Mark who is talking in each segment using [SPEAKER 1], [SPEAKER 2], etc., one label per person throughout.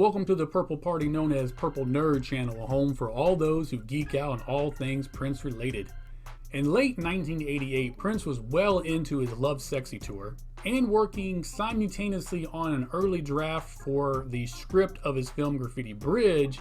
[SPEAKER 1] Welcome to the Purple Party known as Purple Nerd Channel, a home for all those who geek out on all things Prince related. In late 1988, Prince was well into his Love Sexy tour and working simultaneously on an early draft for the script of his film Graffiti Bridge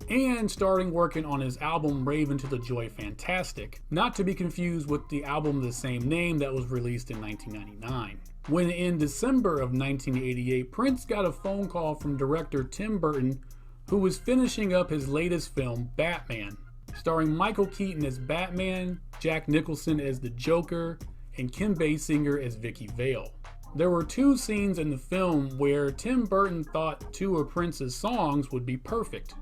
[SPEAKER 1] and starting working on his album Rave into the Joy Fantastic, not to be confused with the album of the same name that was released in 1999. When in December of 1988, Prince got a phone call from director Tim Burton, who was finishing up his latest film, Batman, starring Michael Keaton as Batman, Jack Nicholson as the Joker, and Kim Basinger as Vicky Vale. There were two scenes in the film where Tim Burton thought two of Prince's songs would be perfect.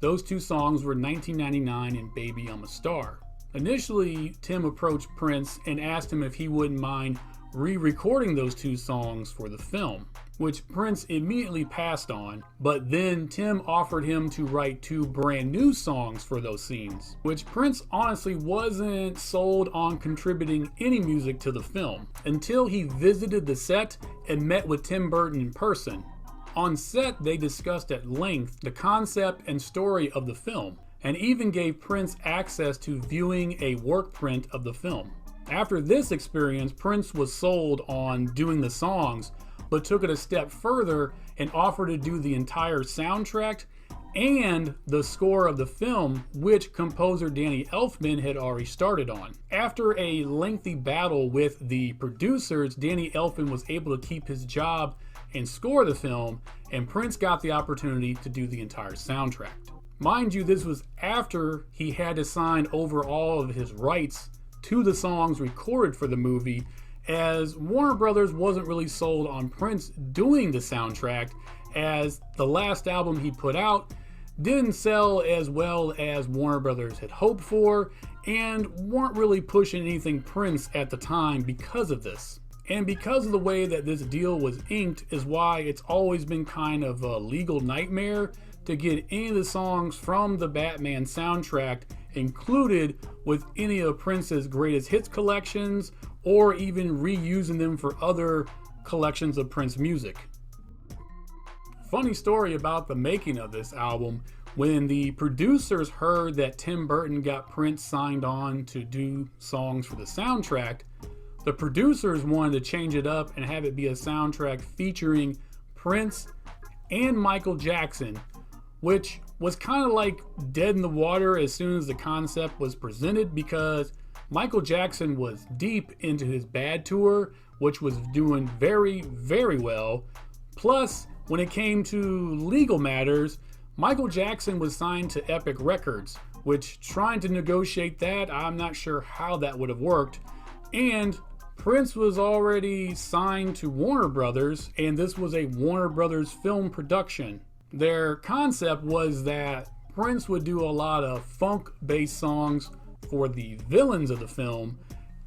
[SPEAKER 1] Those two songs were 1999 and Baby I'm a Star. Initially, Tim approached Prince and asked him if he wouldn't mind re-recording those two songs for the film, which Prince immediately passed on, but then Tim offered him to write two brand new songs for those scenes, which Prince honestly wasn't sold on contributing any music to the film until he visited the set and met with Tim Burton in person. On set, they discussed at length the concept and story of the film, and even gave Prince access to viewing a work print of the film. After this experience, Prince was sold on doing the songs, but took it a step further and offered to do the entire soundtrack and the score of the film, which composer Danny Elfman had already started on. After a lengthy battle with the producers, Danny Elfman was able to keep his job and score the film, and Prince got the opportunity to do the entire soundtrack. Mind you, this was after he had to sign over all of his rights to the songs recorded for the movie, as Warner Brothers wasn't really sold on Prince doing the soundtrack, as the last album he put out didn't sell as well as Warner Brothers had hoped for, and weren't really pushing anything Prince at the time because of this. And because of the way that this deal was inked is why it's always been kind of a legal nightmare to get any of the songs from the Batman soundtrack included with any of Prince's greatest hits collections, or even reusing them for other collections of Prince music. Funny story about the making of this album: when the producers heard that Tim Burton got Prince signed on to do songs for the soundtrack, the producers wanted to change it up and have it be a soundtrack featuring Prince and Michael Jackson, which was kind of like dead in the water as soon as the concept was presented, because Michael Jackson was deep into his Bad tour, which was doing very, very well. Plus, when it came to legal matters, Michael Jackson was signed to Epic Records, which, trying to negotiate that, I'm not sure how that would have worked. And Prince was already signed to Warner Brothers, and this was a Warner Brothers film production. Their concept was that Prince would do a lot of funk-based songs for the villains of the film,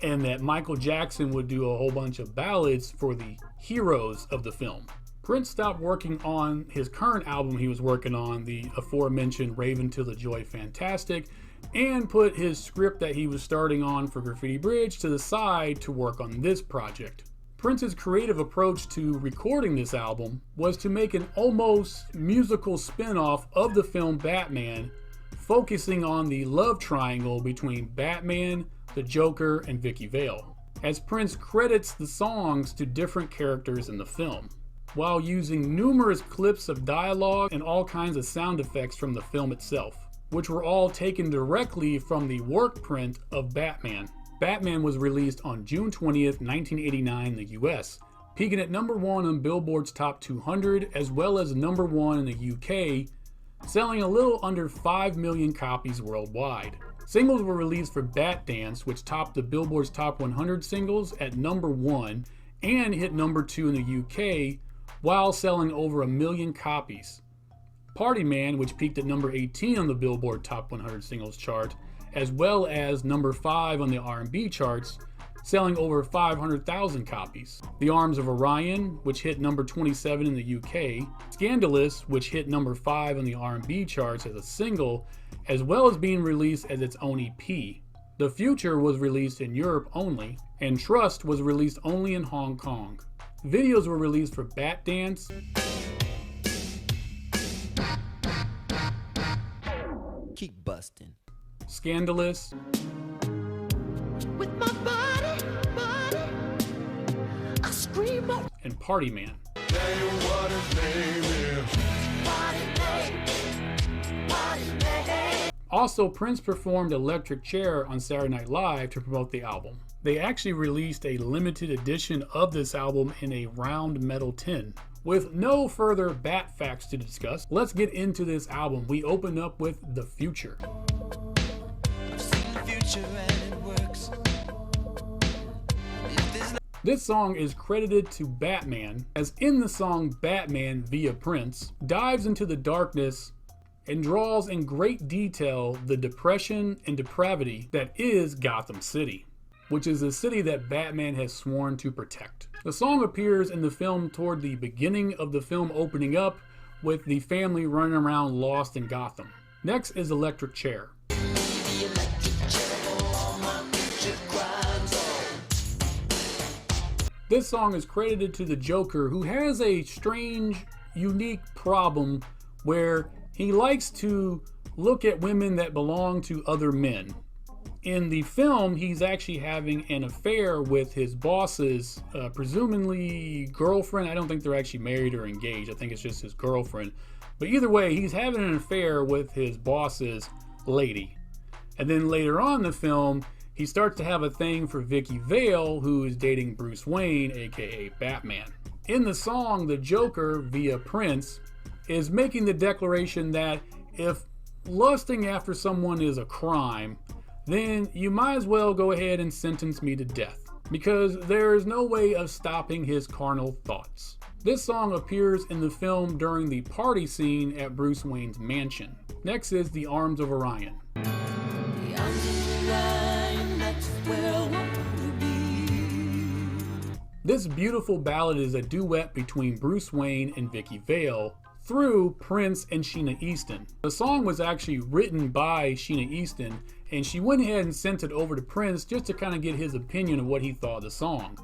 [SPEAKER 1] and that Michael Jackson would do a whole bunch of ballads for the heroes of the film. Prince stopped working on his current album he was working on, the aforementioned Rave into the Joy Fantastic, and put his script that he was starting on for Graffiti Bridge to the side to work on this project. Prince's creative approach to recording this album was to make an almost musical spin-off of the film Batman, focusing on the love triangle between Batman, the Joker, and Vicky Vale, as Prince credits the songs to different characters in the film, while using numerous clips of dialogue and all kinds of sound effects from the film itself, which were all taken directly from the work print of Batman. Batman was released on June 20th, 1989 in the US, peaking at number 1 on Billboard's Top 200 as well as number 1 in the UK, selling a little under 5 million copies worldwide. Singles were released for Bat Dance, which topped the Billboard's Top 100 singles at number 1 and hit number 2 in the UK, while selling over 1 million copies. Party Man, which peaked at number 18 on the Billboard Top 100 singles chart, as well as number 5 on the R&B charts, selling over 500,000 copies. The Arms of Orion, which hit number 27 in the UK, Scandalous, which hit number 5 on the R&B charts as a single, as well as being released as its own EP. The Future was released in Europe only, and Trust was released only in Hong Kong. Videos were released for Bat Dance,
[SPEAKER 2] keep busting.
[SPEAKER 1] Scandalous,
[SPEAKER 3] With my body, I scream out.
[SPEAKER 1] and Party Man. Also, Prince performed Electric Chair on Saturday Night Live to promote the album. They actually released a limited edition of this album in a round metal tin. With no further Bat facts to discuss, let's get into this album. We open up with The Future.
[SPEAKER 2] I've seen the future and it works.
[SPEAKER 1] This song is credited to Batman, as in the song Batman via Prince dives into the darkness and draws in great detail the depression and depravity that is Gotham City, which is the city that Batman has sworn to protect. The song appears in the film toward the beginning of the film opening up with the family running around lost in Gotham. Next is Electric Chair. This song is credited to the Joker, who has a strange, unique problem where he likes to look at women that belong to other men. In the film, he's actually having an affair with his boss's, presumably girlfriend. I don't think they're actually married or engaged. I think it's just his girlfriend. But either way, he's having an affair with his boss's lady. And then later on in the film, he starts to have a thing for Vicky Vale, who is dating Bruce Wayne, aka Batman. In the song, the Joker, via Prince, is making the declaration that if lusting after someone is a crime, then you might as well go ahead and sentence me to death, because there is no way of stopping his carnal thoughts. This song appears in the film during the party scene at Bruce Wayne's mansion. Next is The Arms of Orion. This beautiful ballad is a duet between Bruce Wayne and Vicky Vale through Prince and Sheena Easton. The song was actually written by Sheena Easton, and she went ahead and sent it over to Prince just to kind of get his opinion of what he thought of the song.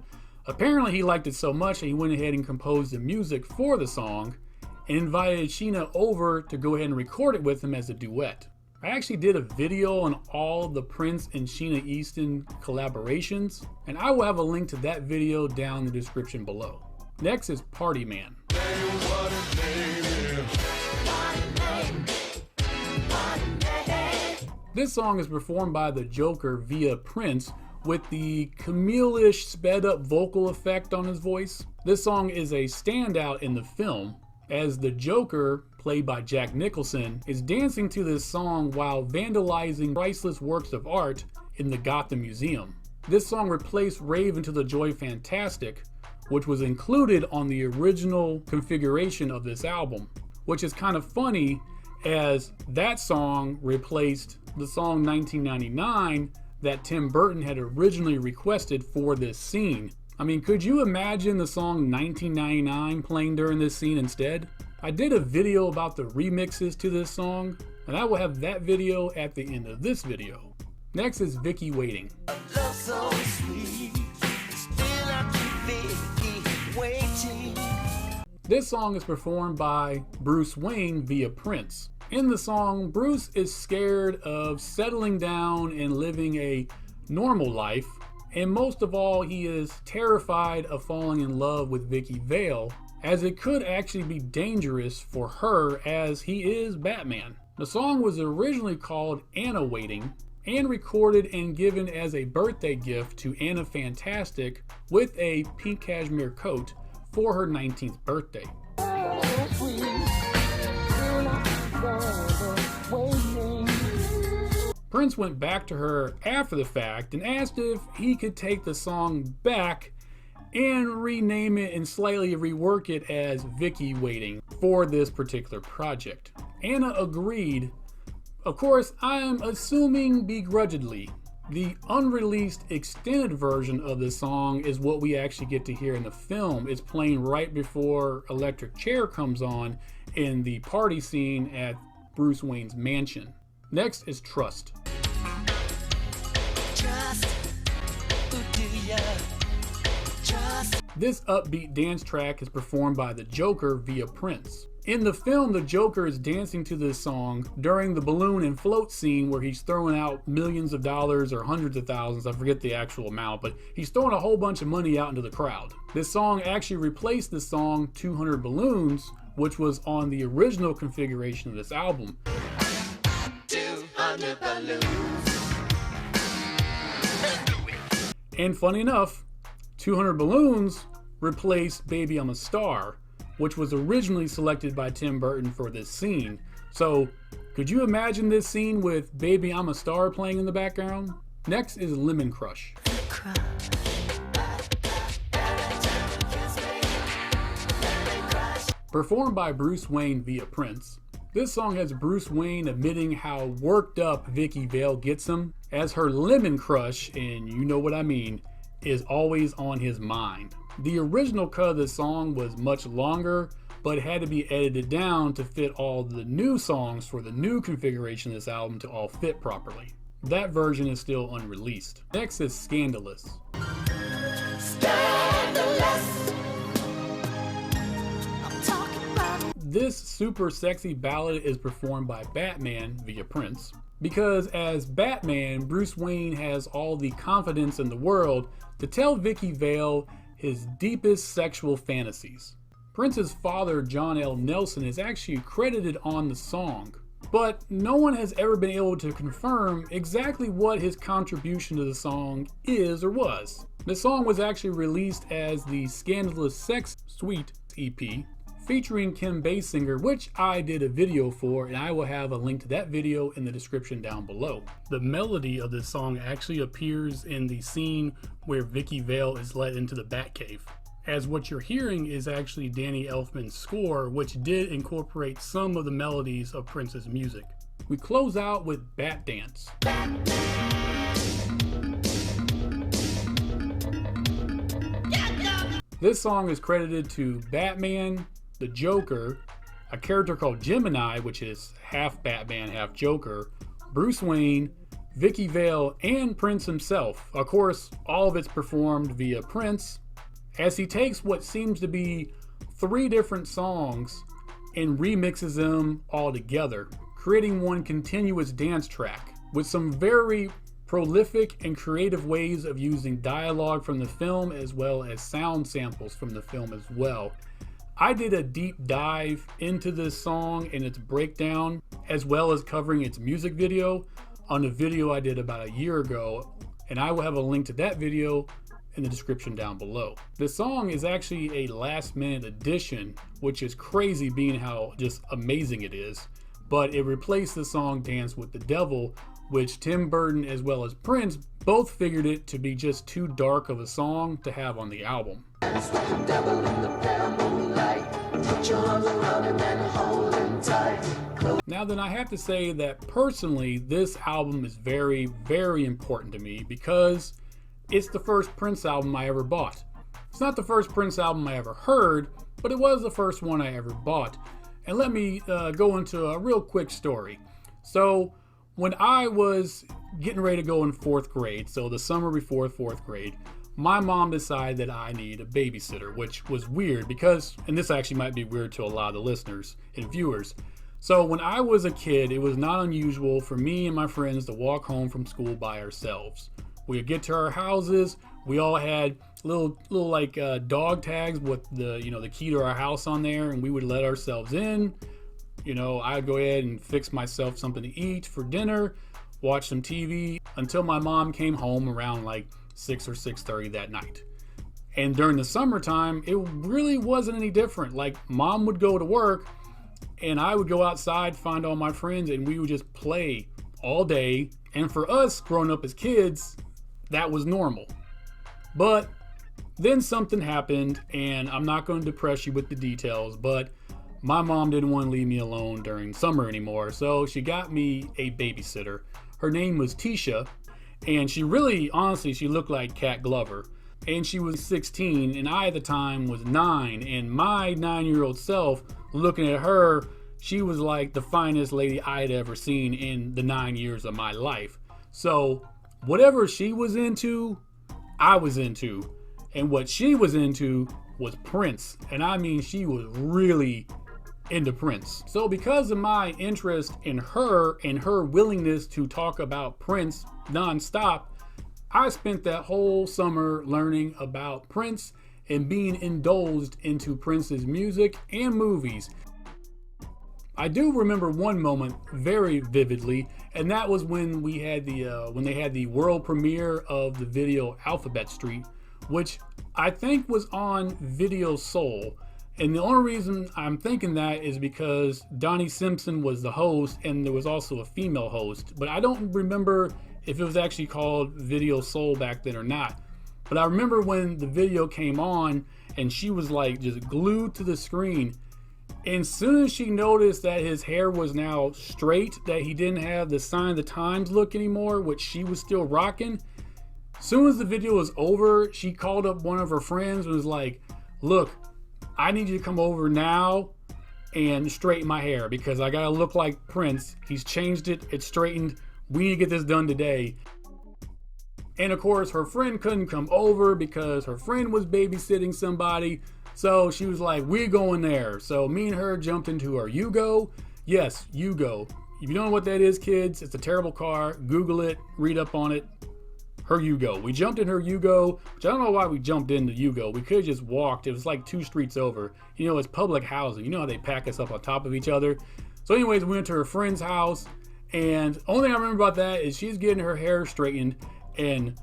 [SPEAKER 1] Apparently he liked it so much that he went ahead and composed the music for the song and invited Sheena over to go ahead and record it with him as a duet. I actually did a video on all of the Prince and Sheena Easton collaborations, and I will have a link to that video down in the description below. Next is Party Man. This song is performed by the Joker via Prince with the Camille-ish sped up vocal effect on his voice. This song is a standout in the film, as the Joker, played by Jack Nicholson, is dancing to this song while vandalizing priceless works of art in the Gotham Museum. This song replaced Rave Into the Joy Fantastic, which was included on the original configuration of this album, which is kind of funny as that song replaced the song 1999 that Tim Burton had originally requested for this scene. I mean, could you imagine the song 1999 playing during this scene instead? I did a video about the remixes to this song, and I will have that video at the end of this video. Next is Vicky Waiting.
[SPEAKER 2] Love so sweet, still I keep Vicky waiting.
[SPEAKER 1] This song is performed by Bruce Wayne via Prince. In the song, Bruce is scared of settling down and living a normal life, and most of all, he is terrified of falling in love with Vicky Vale, as it could actually be dangerous for her as he is Batman. The song was originally called Anna Waiting and recorded and given as a birthday gift to Anna Fantastic with a pink cashmere coat for her 19th birthday. Prince went back to her after the fact and asked if he could take the song back and rename it and slightly rework it as Vicky Waiting for this particular project. Anna agreed. Of course, I'm assuming begrudgingly. The unreleased extended version of the song is what we actually get to hear in the film. It's playing right before Electric Chair comes on in the party scene at Bruce Wayne's mansion. Next is Trust.
[SPEAKER 2] Trust, who do ya trust?
[SPEAKER 1] This upbeat dance track is performed by the Joker via Prince. In the film, the Joker is dancing to this song during the balloon and float scene where he's throwing out millions of dollars or hundreds of thousands, I forget the actual amount, but he's throwing a whole bunch of money out into the crowd. This song actually replaced the song 200 Balloons, which was on the original configuration of this album.
[SPEAKER 2] 200 balloons.
[SPEAKER 1] And funny enough, 200 Balloons replaced Baby I'm a Star, which was originally selected by Tim Burton for this scene. So, could you imagine this scene with Baby I'm a Star playing in the background? Next is Lemon Crush. Performed by Bruce Wayne via Prince, this song has Bruce Wayne admitting how worked up Vicky Vale gets him, as her lemon crush, and you know what I mean, is always on his mind. The original cut of this song was much longer, but had to be edited down to fit all the new songs for the new configuration of this album to all fit properly. That version is still unreleased. Next is Scandalous.
[SPEAKER 3] Scandalous. I'm talking about
[SPEAKER 1] This super sexy ballad is performed by Batman via Prince, because as Batman, Bruce Wayne has all the confidence in the world to tell Vicky Vale his deepest sexual fantasies. Prince's father, John L. Nelson, is actually credited on the song, but no one has ever been able to confirm exactly what his contribution to the song is or was. The song was actually released as the Scandalous Sex Suite EP, featuring Kim Basinger, which I did a video for, and I will have a link to that video in the description down below. The melody of this song actually appears in the scene where Vicky Vale is let into the Batcave, as what you're hearing is actually Danny Elfman's score, which did incorporate some of the melodies of Prince's music. We close out with Bat Dance. This song is credited to Batman, the Joker, a character called Gemini, which is half Batman, half Joker, Bruce Wayne, Vicky Vale, and Prince himself. Of course, all of it's performed via Prince, as he takes what seems to be 3 different songs and remixes them all together, creating one continuous dance track with some very prolific and creative ways of using dialogue from the film as well as sound samples from the film as well. I did a deep dive into this song and its breakdown, as well as covering its music video on a video I did about a year ago, and I will have a link to that video in the description down below. This song is actually a last minute addition, which is crazy being how just amazing it is, but it replaced the song Dance with the Devil, which Tim Burton as well as Prince both figured it to be just too dark of a song to have on the album. Now then, I have to say that personally, this album is very, very important to me because it's the first Prince album I ever bought. It's not the first Prince album I ever heard, but it was the first one I ever bought. And let me go into a real quick story. So, when I was getting ready to go in 4th grade, so the summer before 4th grade, my mom decided that I need a babysitter, which was weird because, and this actually might be weird to a lot of the listeners and viewers. So when I was a kid, it was not unusual for me and my friends to walk home from school by ourselves. We would get to our houses, we all had little like dog tags with the key to our house on there, and we would let ourselves in. I'd go ahead and fix myself something to eat for dinner, watch some TV until my mom came home around like 6 or 6:30 that night. And during the summertime, it really wasn't any different. Like, mom would go to work and I would go outside, find all my friends, and we would just play all day. And for us growing up as kids, that was normal. But then something happened, and I'm not going to depress you with the details, but my mom didn't want to leave me alone during summer anymore, so she got me a babysitter. Her name was Tisha, and she really, honestly, she looked like Cat Glover. And she was 16, and I at the time was 9, and my 9-year-old self, looking at her, she was like the finest lady I had ever seen in the 9 years of my life. So whatever she was into, I was into. And what she was into was Prince. And I mean, she was really into Prince. So because of my interest in her and her willingness to talk about Prince nonstop, I spent that whole summer learning about Prince and being indulged into Prince's music and movies. I do remember one moment very vividly, and that was when we had when they had the world premiere of the video Alphabet Street, which I think was on Video Soul. And the only reason I'm thinking that is because Donnie Simpson was the host and there was also a female host. But I don't remember if it was actually called Video Soul back then or not. But I remember when the video came on and she was like just glued to the screen. And as soon as she noticed that his hair was now straight, that he didn't have the Sign of the Times look anymore, which she was still rocking, as soon as the video was over, she called up one of her friends and was like, look, I need you to come over now and straighten my hair because I gotta look like Prince. He's changed it, it's straightened. We need to get this done today. And of course, her friend couldn't come over because her friend was babysitting somebody. So she was like, we're going there. So me and her jumped into her Yugo. Yes, Yugo. If you don't know what that is, kids, it's a terrible car. Google it, read up on it. Her Yugo. We jumped in her Yugo, which I don't know why we jumped into Yugo. We could have just walked. It was like 2 streets over. You know, it's public housing. You know how they pack us up on top of each other. So anyways, we went to her friend's house. And the only thing I remember about that is she's getting her hair straightened. And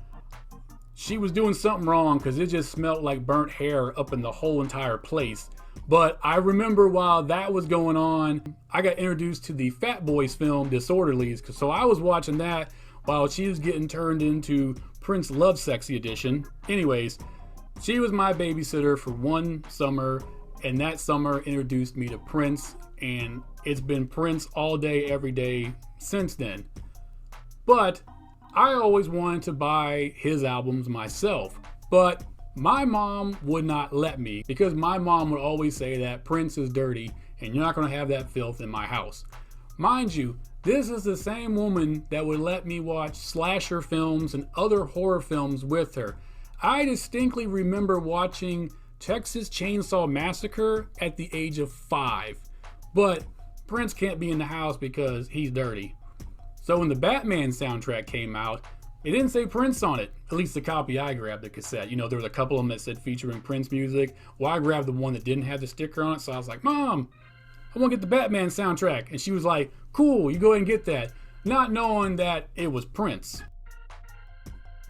[SPEAKER 1] she was doing something wrong because it just smelled like burnt hair up in the whole entire place. But I remember while that was going on, I got introduced to the Fat Boys film Disorderlies. So I was watching that while she was getting turned into Prince Love Sexy Edition. Anyways, she was my babysitter for one summer, and that summer introduced me to Prince, and it's been Prince all day, every day since then. But I always wanted to buy his albums myself, but my mom would not let me because my mom would always say that Prince is dirty and you're not going to have that filth in my house. Mind you, this is the same woman that would let me watch slasher films and other horror films with her. I distinctly remember watching Texas Chainsaw Massacre at the age of 5, but Prince can't be in the house because he's dirty. So when the Batman soundtrack came out, it didn't say Prince on it, at least the copy I grabbed, the cassette. You know, there was a couple of them that said featuring Prince music. Well, I grabbed the one that didn't have the sticker on it, so I was like, Mom, I want to get the Batman soundtrack. And she was like, cool, you go ahead and get that. Not knowing that it was Prince.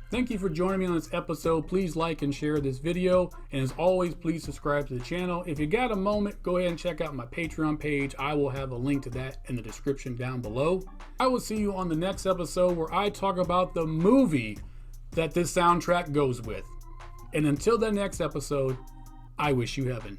[SPEAKER 1] Thank you for joining me on this episode. Please like and share this video. And as always, please subscribe to the channel. If you got a moment, go ahead and check out my Patreon page. I will have a link to that in the description down below. I will see you on the next episode where I talk about the movie that this soundtrack goes with. And until the next episode, I wish you heaven.